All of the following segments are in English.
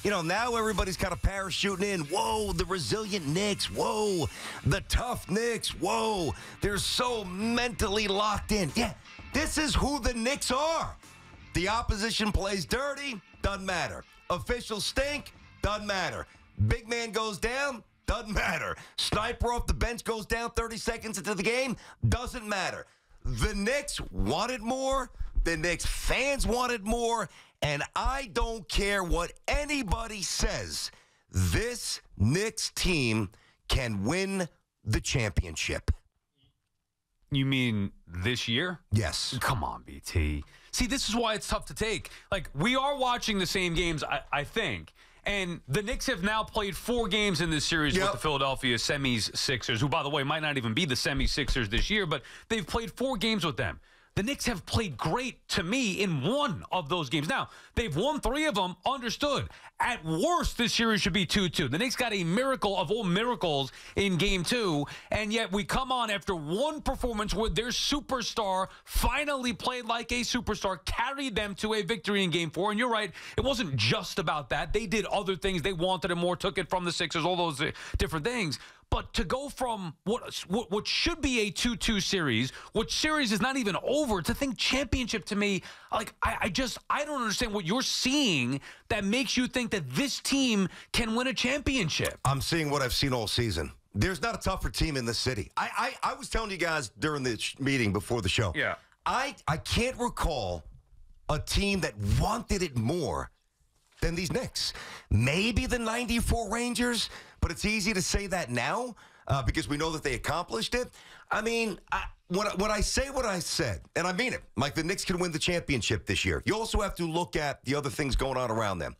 now everybody's kind of parachuting in. Whoa, the resilient Knicks. Whoa, the tough Knicks. Whoa, they're so mentally locked in. Yeah, this is who the Knicks are. The opposition plays dirty, doesn't matter. Officials stink, doesn't matter. Big man goes down, doesn't matter. Sniper off the bench goes down 30 seconds into the game, doesn't matter. The Knicks wanted more. The Knicks fans wanted more. And I don't care what anybody says. This Knicks team can win the championship. You mean this year? Yes. Come on, BT. See, this is why it's tough to take. Like, we are watching the same games, I think. And the Knicks have now played 4 games in this series with the Philadelphia semis Sixers, who, by the way, might not even be the semis Sixers this year, but they've played 4 games with them. The Knicks have played great to me in 1 of those games. Now, they've won 3 of them, understood. At worst, this series should be 2-2. The Knicks got a miracle of all miracles in Game 2, and yet we come on after 1 performance where their superstar finally played like a superstar, carried them to a victory in Game 4. And you're right, it wasn't just about that. They did other things. They wanted it more, took it from the Sixers, all those different things. But to go from what should be a 2-2 series, which series is not even over, to think championship to me, like I don't understand what you're seeing that makes you think that this team can win a championship. I'm seeing what I've seen all season. There's not a tougher team in the city. I was telling you guys during the meeting before the show. Yeah. I can't recall a team that wanted it more than these Knicks. Maybe the 94 Rangers, but it's easy to say that now because we know that they accomplished it. I mean, when I say what I said, and I mean it, like the Knicks can win the championship this year, you also have to look at the other things going on around them.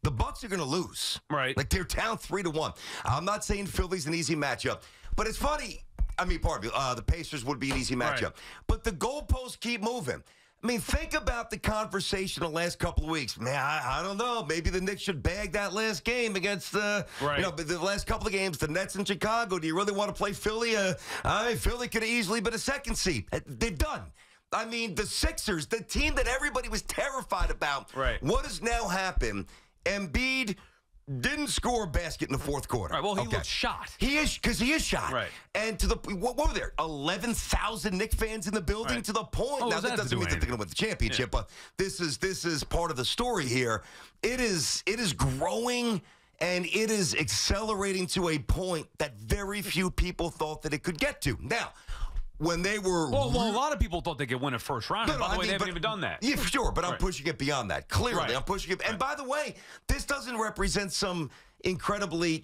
The Bucks are going to lose. Right. Like, they're down 3-1. I'm not saying Philly's an easy matchup, but it's funny. I mean, pardon me, the Pacers would be an easy matchup. Right. But the goalposts keep moving. I mean, think about the conversation the last couple of weeks. Man, I don't know. Maybe the Knicks should bag that last game against the last couple of games, the Nets in Chicago. Do you really want to play Philly? Philly could have easily been a second seed. They're done. I mean, the Sixers, the team that everybody was terrified about. Right. What has now happened? Embiid didn't score a basket in the fourth quarter. Right, well, he looked shot. He is, because he is shot. Right. And to the, what were there? 11,000 Knicks fans in the building to the point. Now, that doesn't mean that they're going to win the championship, but this is part of the story here. It is growing, and it is accelerating to a point that very few people thought that it could get to. Now, when they were... Well, a lot of people thought they could win a first round. By the way, they haven't even done that. Yeah, for sure, but I'm pushing it beyond that. Clearly, I'm pushing it. And by the way, this doesn't represent some incredibly,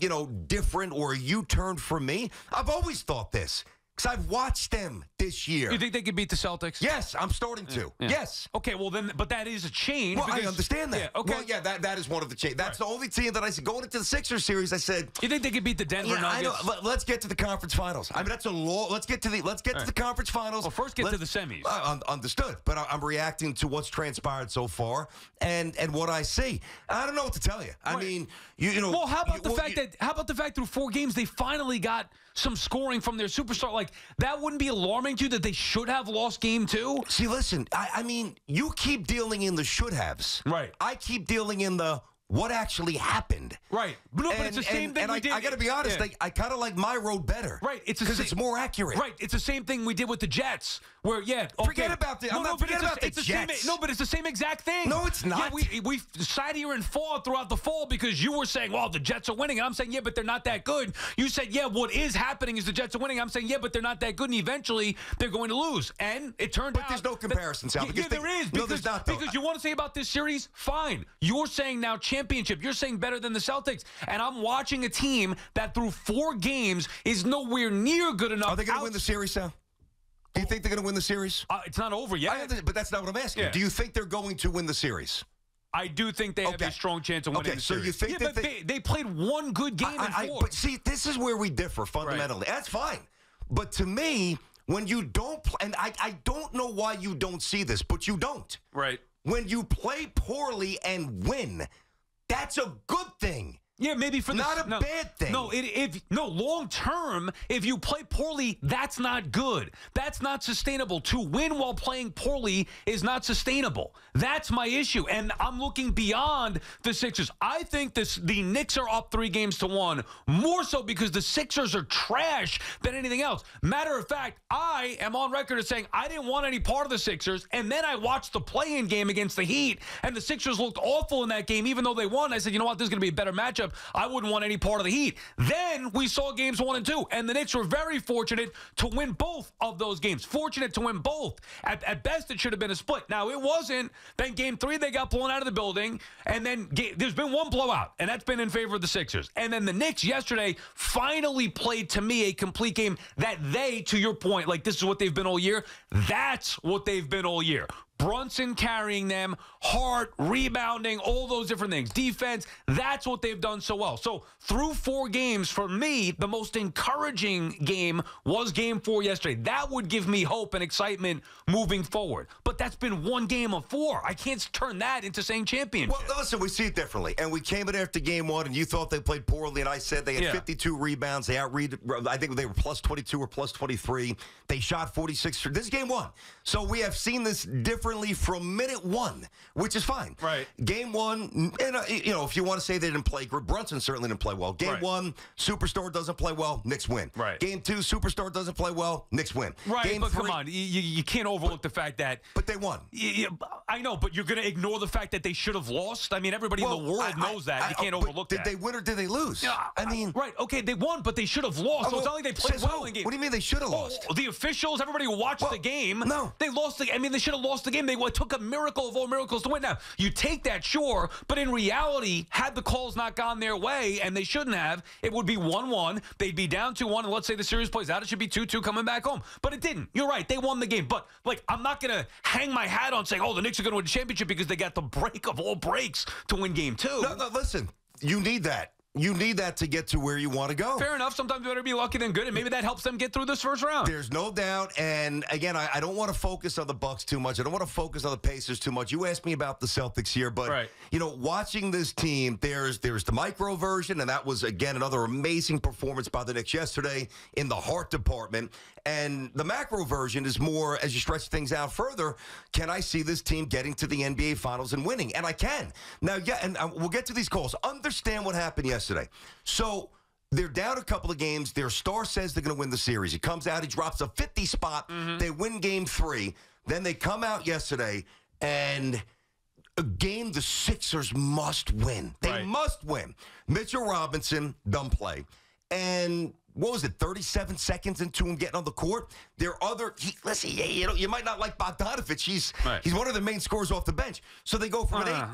different or U-turn for me. I've always thought this. Because I've watched them this year. You think they could beat the Celtics? Yes, I'm starting to. Yeah. Yes. Okay, well then, but that is a change. Well, I understand that. Yeah, okay. Well, yeah, that is one of the changes. That's the only team that I said going into the Sixers series. I said, you think they could beat the Denver Nuggets? Let's get to the conference finals. I mean, that's a law. Let's get to the conference finals. Well, first get to the semis. Understood, but I'm reacting to what's transpired so far and what I see. I don't know what to tell you. I mean, Well, how about the fact through 4 games they finally got some scoring from their superstar? Like, that wouldn't be alarming to you that they should have lost game 2? See, listen, I mean, you keep dealing in the should haves. Right. I keep dealing in the what actually happened. Right. But it's the same thing we did. I got to be honest, I kind of like my road better. Right. Because it's more accurate. Right. It's the same thing we did with the Jets, where, Forget about the, I'm not forgetting about the Jets. But it's the same exact thing. No, it's not. Yeah, we sat here and fought throughout the fall because you were saying, well, the Jets are winning. And I'm saying, yeah, but they're not that good. You said, yeah, what is happening is the Jets are winning. I'm saying, yeah, but they're not that good, and eventually they're going to lose. And it turned out. But there's no comparison, Sal. Yeah, there is. No, there's not, though. Because you want to say about this series? Fine. You're saying now championship. You're saying better than the Celtics. And I'm watching a team that through 4 games is nowhere near good enough. Are they going to win the series, Sal? Do you think they're going to win the series? It's not over yet. But that's not what I'm asking. Yeah. Do you think they're going to win the series? I do think they have a strong chance of winning the series. You think that they played 1 good game in 4. But see, this is where we differ fundamentally. Right. That's fine. But to me, when you don't play, and I don't know why you don't see this, but you don't. Right. When you play poorly and win, that's a good thing. Yeah, maybe for not a bad thing. No, long term, if you play poorly, that's not good. That's not sustainable. To win while playing poorly is not sustainable. That's my issue, and I'm looking beyond the Sixers. I think the Knicks are up 3-1, more so because the Sixers are trash than anything else. Matter of fact, I am on record as saying I didn't want any part of the Sixers, and then I watched the play-in game against the Heat, and the Sixers looked awful in that game, even though they won. I said, you know what, this is going to be a better matchup. I wouldn't want any part of the Heat. Then we saw games 1 and 2, and the Knicks were very fortunate to win both of those games. Fortunate to win both. At best, it should have been a split. Now, it wasn't. Then game 3, they got blown out of the building, and then there's been one blowout, and that's been in favor of the Sixers. And then the Knicks yesterday finally played, to me, a complete game that they, to your point, like this is what they've been all year. That's what they've been all year. Brunson carrying them, Hart, rebounding, all those different things. Defense, that's what they've done so well. So through 4 games, for me, the most encouraging game was game 4 yesterday. That would give me hope and excitement moving forward. But that's been 1 game of 4. I can't turn that into saying championship. Well, listen, we see it differently. And we came in after game 1, and you thought they played poorly, and I said they had 52 rebounds. They I think they were plus 22 or plus 23. They shot 46. This is game 1. So we have seen this differently from minute 1, which is fine. Right. Game 1, and if you want to say they didn't play, Brunson certainly didn't play well. Game 1, superstar doesn't play well, Knicks win. Right. Game 2, superstar doesn't play well, Knicks win. Right, Game but 3, come on, you can't overlook the fact that. But they won. I know, but you're going to ignore the fact that they should have lost. I mean, everybody in the world knows that. You can't overlook that. Did they win or did they lose? Right, okay, they won, but they should have lost. So it's not like they played well in game. What do you mean they should have lost? The officials, everybody who watched the game, no. They lost the. I mean, they should have lost the game. They took a miracle of all miracles to win. Now, you take that, sure, but in reality, had the calls not gone their way, and they shouldn't have, it would be 1-1. They'd be down 2-1, and let's say the series plays out, it should be 2-2 coming back home. But it didn't. You're right. They won the game. But, I'm not going to hang my hat on saying, the Knicks are going to win the championship because they got the break of all breaks to win game 2. No, listen. You need that. You need that to get to where you want to go. Fair enough. Sometimes better be lucky than good, and maybe that helps them get through this first round. There's no doubt. And again, I don't want to focus on the Bucks too much. I don't want to focus on the Pacers too much. You asked me about the Celtics here, but watching this team, there's the micro version, and that was again another amazing performance by the Knicks yesterday in the Hart department. And the macro version is more, as you stretch things out further, can I see this team getting to the NBA Finals and winning? And I can. Now, and we'll get to these calls. Understand what happened yesterday. So they're down a couple of games. Their star says they're going to win the series. He comes out, he drops a 50 spot. Mm-hmm. They win game 3. Then they come out yesterday, and a game the Sixers must win. They must win. Mitchell Robinson, dumb play. And what was it, 37 seconds into him getting on the court? Listen, you might not like Bogdanovich. He's one of the main scorers off the bench. So they go from an 8.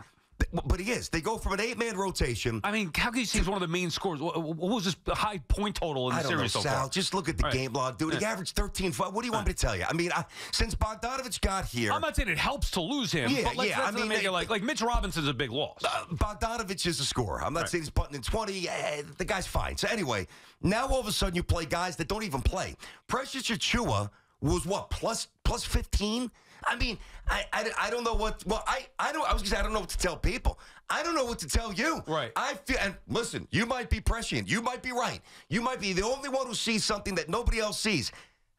But he is. They go from an 8-man rotation. I mean, how can you say he's one of the main scorers? What was this high point total in the series so far? Sal, just look at the game log, dude. He averaged 13. What do you want me to tell you? I mean, since Bogdanovich got here, I'm not saying it helps to lose him. But let's make it like Mitch Robinson's a big loss. Bogdanovich is a scorer. I'm not saying he's putting in 20. The guy's fine. So anyway, now all of a sudden you play guys that don't even play. Precious Achiuwa was what, plus 15? I mean, I don't know what. Well, I don't know what to tell people. I don't know what to tell you. Right. I feel, and listen, you might be prescient. You might be right. You might be the only one who sees something that nobody else sees.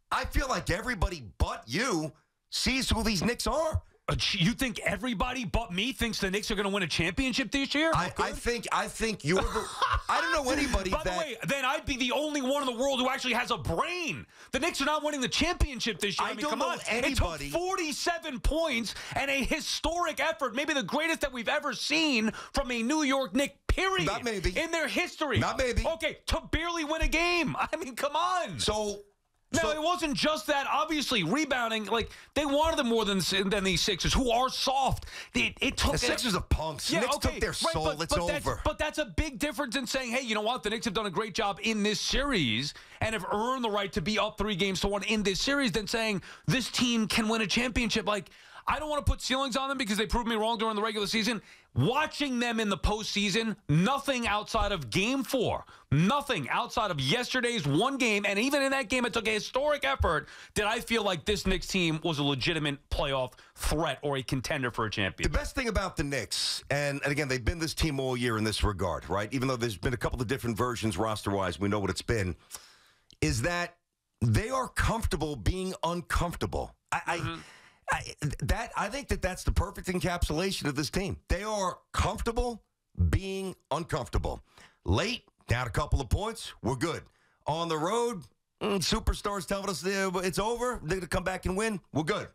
I feel like everybody but you sees who these Knicks are. You think everybody but me thinks the Knicks are going to win a championship this year? I think you're the. I don't know anybody. By the way, then I'd be the only one in the world who actually has a brain. The Knicks are not winning the championship this year. I mean, don't know anybody. It took 47 points and a historic effort, maybe the greatest that we've ever seen from a New York Knicks. Period. Not maybe. In their history. Not maybe. Okay, to barely win a game. I mean, come on. No, it wasn't just that. Obviously, rebounding, they wanted them more than these Sixers, who are soft. It took the Sixers are punks. Knicks took their soul. It's over. But that's a big difference in saying, hey, you know what? The Knicks have done a great job in this series and have earned the right to be up 3-1 in this series than saying this team can win a championship. I don't want to put ceilings on them because they proved me wrong during the regular season. Watching them in the postseason, nothing outside of Game 4, nothing outside of yesterday's one game, and even in that game, it took a historic effort, did I feel like this Knicks team was a legitimate playoff threat or a contender for a champion. The best thing about the Knicks, and again, they've been this team all year in this regard, right? Even though there's been a couple of different versions roster-wise, we know what it's been, is that they are comfortable being uncomfortable. I think that's the perfect encapsulation of this team. They are comfortable being uncomfortable. Late, down a couple of points, we're good. On the road, superstars telling us it's over. They're going to come back and win. We're good.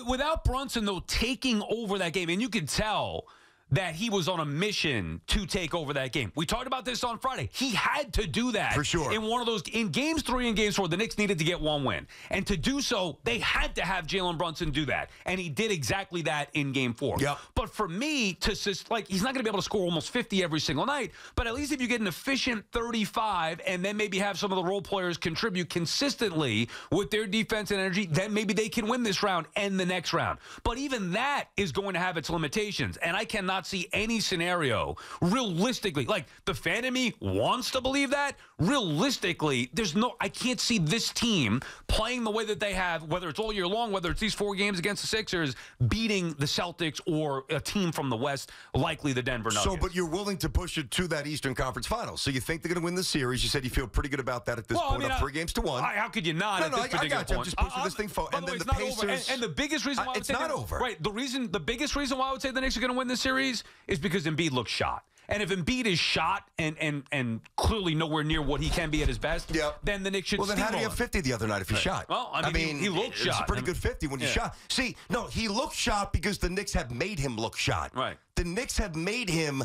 Without Brunson, though, taking over that game, and you could tell that he was on a mission to take over that game. We talked about this on Friday. He had to do that. For sure. In Games 3 and Games 4, the Knicks needed to get one win. And to do so, they had to have Jalen Brunson do that. And he did exactly that in Game 4. Yep. But for me, he's not going to be able to score almost 50 every single night, but at least if you get an efficient 35 and then maybe have some of the role players contribute consistently with their defense and energy, then maybe they can win this round and the next round. But even that is going to have its limitations. And I cannot see any scenario realistically, like the fan in me wants to believe that. Realistically, I can't see this team playing the way that they have, whether it's all year long, whether it's these 4 games against the Sixers, beating the Celtics or a team from the West, likely the Denver Nuggets. So, but you're willing to push it to that Eastern Conference Finals. So you think they're going to win the series. You said you feel pretty good about that at this point. Up 3 games to 1. How could you not at this particular point? I'm just pushing this thing forward. And then the Pacers. And the biggest reason why it's not over. Right. The biggest reason why I would say the Knicks are going to win this series is because Embiid looks shot. And if Embiid is shot and clearly nowhere near what he can be at his best, then the Knicks should Well, then how did he have 50 the other night if he shot? Well, I mean he looked shot. It's a pretty good 50 when he shot. See, no, he looked shot because the Knicks have made him look shot. Right. The Knicks have made him...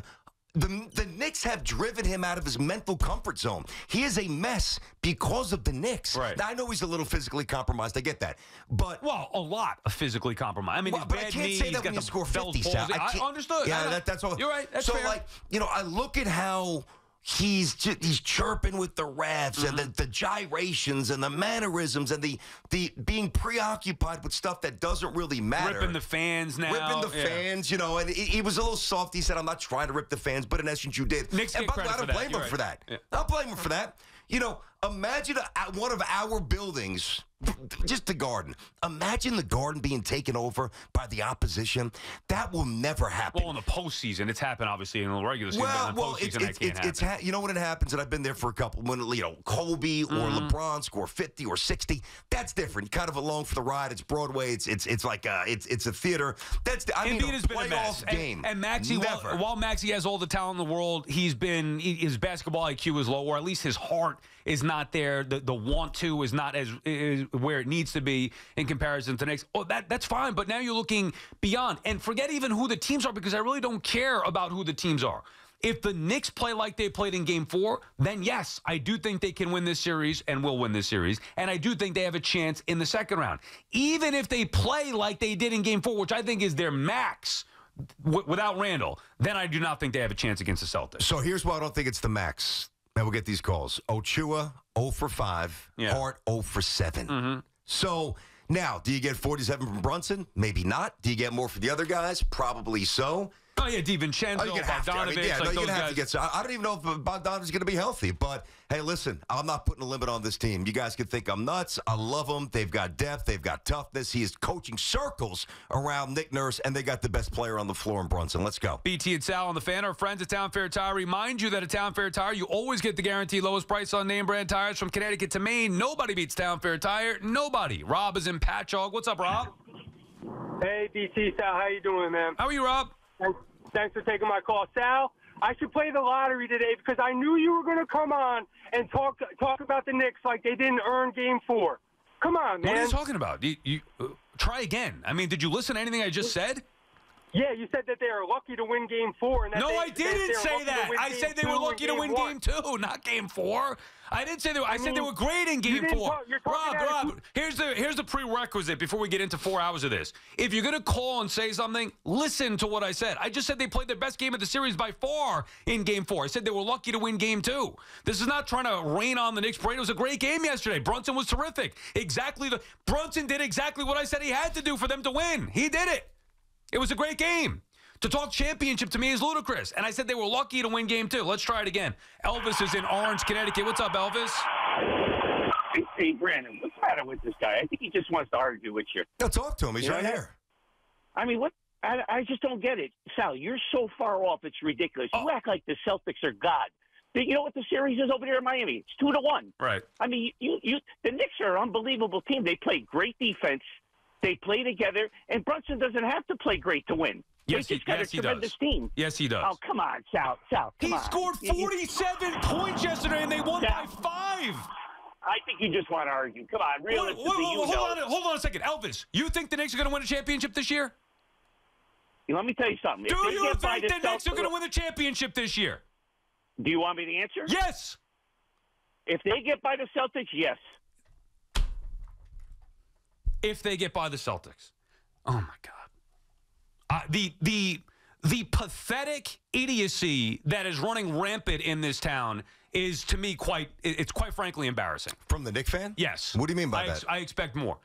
The Knicks have driven him out of his mental comfort zone. He is a mess because of the Knicks. Right. Now, I know he's a little physically compromised. I get that. But a lot of physically compromised. I mean, but I can't say that when you score 50, Sal. I understood. Yeah, that's all. You're right. That's so, fair. I look at how he's chirping with the refs and the gyrations and the mannerisms and the being preoccupied with stuff that doesn't really matter. Ripping the fans now. Ripping the fans, and he was a little soft. He said, I'm not trying to rip the fans, but in essence you did. Knicks and get by the way, I don't blame him for that. Yeah. I don't blame him for that. Imagine one of our buildings, just the Garden. Imagine the Garden being taken over by the opposition. That will never happen. Well, in the postseason, it's happened obviously in the regular season. But in the postseason, that can't happen. You know when it happens, and I've been there for a couple. When Kobe or LeBron score 50 or 60, that's different. You're kind of along for the ride. It's Broadway. It's like it's a theater. Embiid has been a mess. Game. And Maxey, while Maxey has all the talent in the world, his basketball IQ is low, or at least his heart is not there. The want to is not is where it needs to be in comparison to the Knicks. Oh, that's fine. But now you're looking beyond. And forget even who the teams are, because I really don't care about who the teams are. If the Knicks play like they played in Game 4, then yes, I do think they can win this series and will win this series. And I do think they have a chance in the second round. Even if they play like they did in Game 4, which I think is their max without Randall, then I do not think they have a chance against the Celtics. So here's why I don't think it's the max. And we'll get these calls. Ochua, 0 for 5. Hart, 0 for 7. Mm-hmm. So now, do you get 47 from Brunson? Maybe not. Do you get more for the other guys? Probably so. Oh, yeah, DiVincenzo, Bogdanovich. You're going to have to get so. I don't even know if Bogdanovich's going to be healthy. But, hey, listen, I'm not putting a limit on this team. You guys can think I'm nuts. I love them. They've got depth. They've got toughness. He is coaching circles around Nick Nurse, and they got the best player on the floor in Brunson. Let's go. BT and Sal on the Fan, our friends at Town Fair Tire. Remind you that at Town Fair Tire, you always get the guaranteed lowest price on name brand tires from Connecticut to Maine. Nobody beats Town Fair Tire. Nobody. Rob is in Patchogue. What's up, Rob? Hey, BT, Sal. How you doing, man? How are you, Rob? Thanks for taking my call. Sal, I should play the lottery today because I knew you were going to come on and talk about the Knicks like they didn't earn Game 4. Come on, man. What are you talking about? You try again. I mean, did you listen to anything I just said? Yeah, you said that they are lucky to win Game 4. And that No, they, I didn't say that. I said they were lucky to win Game 2, not Game 4. I didn't say they were. I said they were great in Game 4. Rob, here's the prerequisite before we get into 4 hours of this. If you're going to call and say something, listen to what I said. I just said they played their best game of the series by far in Game 4. I said they were lucky to win Game 2. This is not trying to rain on the Knicks' parade. It was a great game yesterday. Brunson was terrific. Brunson did exactly what I said he had to do for them to win. He did it. It was a great game. To talk championship to me is ludicrous. And I said they were lucky to win Game 2. Let's try it again. Elvis is in Orange, Connecticut. What's up, Elvis? Hey, Brandon, what's the matter with this guy? I think he just wants to argue with you. No, talk to him. He's right here. I mean, what? I just don't get it. Sal, you're so far off, it's ridiculous. You act like the Celtics are God. You know what the series is over there in Miami? It's 2-1. Right. I mean, the Knicks are an unbelievable team. They play great defense. They play together, and Brunson doesn't have to play great to win. Yes, they just got a tremendous team. Yes, he does. Oh, come on, Sal, come on. He scored 47 points yesterday, and they won by 5. I think you just want to argue. Come on, realistically, hold on a second. Elvis, you think the Knicks are going to win a championship this year? Let me tell you something. Do you think the Knicks are going to win the championship this year? Do you want me to answer? Yes. If they get by the Celtics, yes. If they get by the Celtics. Oh, my God. The pathetic idiocy that is running rampant in this town is, to me, quite frankly embarrassing. From the Knicks fan? Yes. What do you mean by that? I expect more.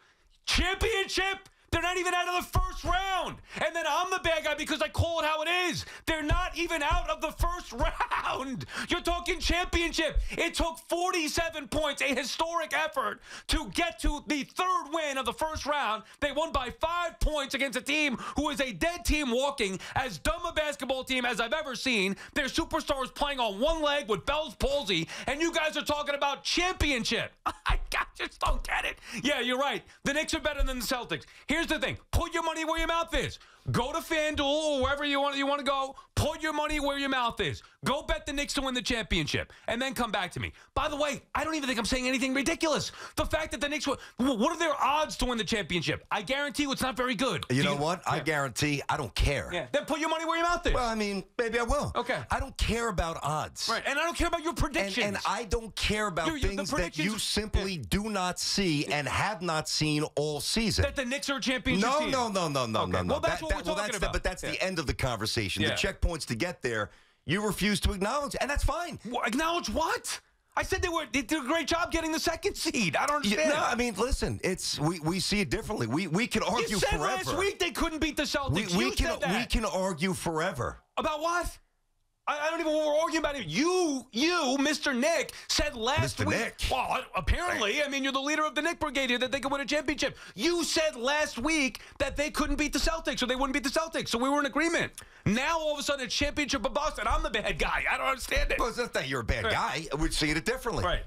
Championship! They're not even out of the first round. And then I'm the bad guy because I call it how it is. They're not even out of the first round. You're talking championship. It took 47 points, a historic effort, to get to the third win of the first round. They won by 5 points against a team who is a dead team walking, as dumb a basketball team as I've ever seen. Their superstars playing on one leg with Bell's palsy, and you guys are talking about championship. I just don't get it. Yeah, you're right. The Knicks are better than the Celtics. Here's the thing. Put your money where your mouth is. Go to FanDuel or wherever you want to go. Put your money where your mouth is. Go bet the Knicks to win the championship, and then come back to me. By the way, I don't even think I'm saying anything ridiculous. The fact that the Knicks, what are their odds to win the championship? I guarantee you it's not very good. You know what? Yeah. I guarantee I don't care. Yeah. Then put your money where your mouth is. Well, I mean, maybe I will. Okay. I don't care about odds. Right, and I don't care about your predictions. And I don't care about things that you simply do not see and have not seen all season. That the Knicks are a championship team. No. Well, that's what we're talking about. But that's the end of the conversation. The checkpoints to get there, you refuse to acknowledge, and that's fine. Acknowledge what? I said they did a great job getting the second seed. I don't understand. No, I mean, listen, we see it differently. We can argue you said forever. Last week they couldn't beat the Celtics. We can argue forever. About what? I don't even know what we're arguing about. You, Mr. Nick, said last week. Mr. Nick. Well, apparently, I mean, you're the leader of the Nick Brigade here, that they could win a championship. You said last week that they couldn't beat the Celtics, or they wouldn't beat the Celtics, so we were in agreement. Now, all of a sudden, it's championship of Boston. I'm the bad guy. I don't understand it. Well, it's not that you're a bad guy. We see it differently. Right.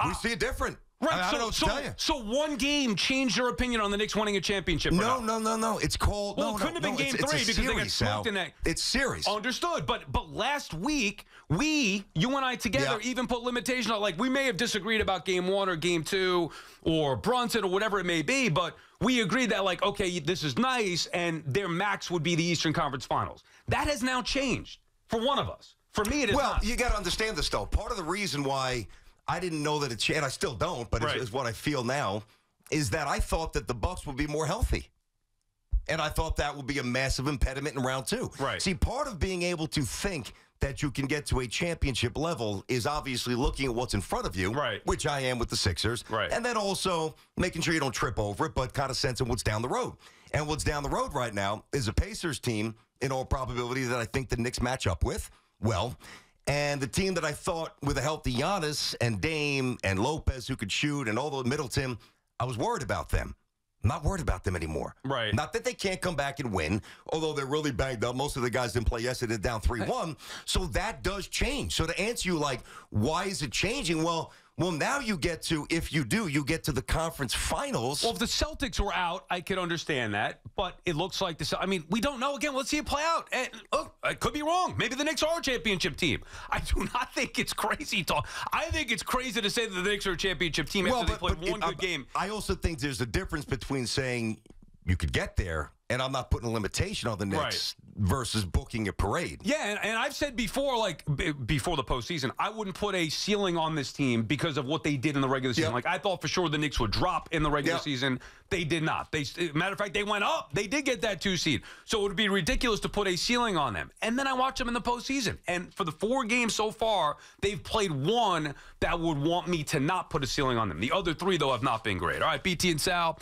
We see it different. Right, I don't know what to tell you. So one game changed your opinion on the Knicks winning a championship? No. It's called. Well, it couldn't have been Game 3 because they got smoked in that. It's series. Understood. But last week, you and I together even put limitations on. Like, we may have disagreed about Game 1 or Game 2 or Brunson or whatever it may be, but we agreed that, like, okay, this is nice, and their max would be the Eastern Conference Finals. That has now changed for one of us. For me, it is not. Well, you got to understand this, though. Part of the reason why I didn't know that and I still don't, but it's what I feel now, is that I thought that the Bucks would be more healthy. And I thought that would be a massive impediment in round 2. Right. See, part of being able to think that you can get to a championship level is obviously looking at what's in front of you, which I am with the Sixers, and then also making sure you don't trip over it, but kind of sensing what's down the road. And what's down the road right now is a Pacers team, in all probability, that I think the Knicks match up with well. And the team that I thought with a healthy Giannis and Dame and Lopez who could shoot and all the Middleton, I was worried about them. I'm not worried about them anymore. Right. Not that they can't come back and win, although they're really banged up. Most of the guys didn't play yesterday, down 3-1. So that does change. So to answer you, like, why is it changing? Well, now you get to, if you do, you get to the conference finals. Well, if the Celtics were out, I could understand that. But it looks like we don't know. Again, let's see it play out. And, look, I could be wrong. Maybe the Knicks are a championship team. I do not think it's crazy talk. I think it's crazy to say that the Knicks are a championship team after they played one good game. I also think there's a difference between saying you could get there And I'm not putting a limitation on the Knicks versus booking a parade. Yeah, and I've said before, like before the postseason, I wouldn't put a ceiling on this team because of what they did in the regular season. Like I thought for sure the Knicks would drop in the regular season. They did not. Matter of fact, they went up. They did get that 2 seed. So it would be ridiculous to put a ceiling on them. And then I watch them in the postseason. And for the 4 games so far, they've played one that would want me to not put a ceiling on them. The other 3, though, have not been great. All right, BT and Sal,